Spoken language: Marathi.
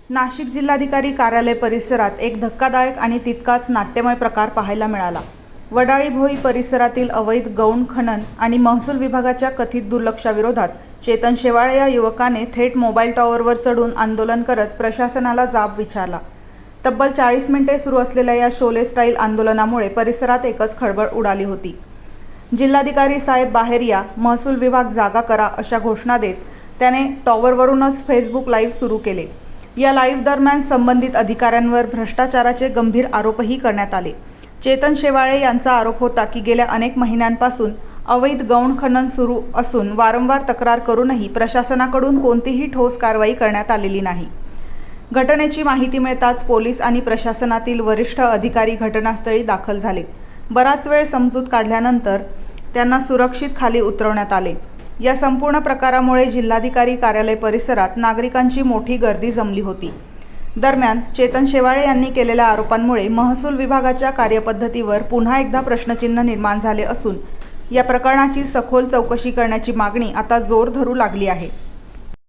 नाशिक जिल्हाधिकारी कार्यालय परिसरात एक धक्कादायक आणि तितकाच नाट्यमय प्रकार पाहायला मिळाला। वडाळी भोई परिसरातील अवैध गौण खनन आणि महसूल विभागाच्या कथित दुर्लक्षाविरोधात चेतन शेवाळे या युवकाने थेट मोबाईल टॉवरवर चढून आंदोलन करत प्रशासनाला जाब विचारला। तब्बल 40 मिनिटे सुरू असलेल्या या शोले स्टाईल आंदोलनामुळे परिसरात एकच खळबळ उडाली होती। जिल्हाधिकारी साहेब बाहेर या, महसूल विभाग जागा करा अशा घोषणा देत त्याने टॉवरवरूनच फेसबुक लाईव्ह सुरू केले। या लाईव्ह दरम्यान संबंधित अधिकाऱ्यांवर भ्रष्टाचाराचे गंभीर आरोपही करण्यात आले। चेतन शेवाळे यांचा आरोप होता की गेल्या अनेक महिन्यांपासून अवैध गौण खनन सुरू असून वारंवार तक्रार करूनही प्रशासनाकडून कोणतीही ठोस कारवाई करण्यात आलेली नाही। घटनेची माहिती मिळताच पोलीस आणि प्रशासनातील वरिष्ठ अधिकारी घटनास्थळी दाखल झाले। बराच वेळ समजूत काढल्यानंतर त्यांना सुरक्षित खाली उतरवण्यात आले। या संपूर्ण प्रकारामुळे जिल्हाधिकारी कार्यालय परिसरात नागरिकांची मोठी गर्दी जमली होती। दरम्यान चेतन शेवाळे यांनी केलेल्या आरोपांमुळे महसूल विभागाच्या कार्यपद्धतीवर पुन्हा एकदा प्रश्नचिन्ह निर्माण झाले असून या प्रकरणाची सखोल चौकशी करण्याची मागणी आता जोर धरू लागली आहे।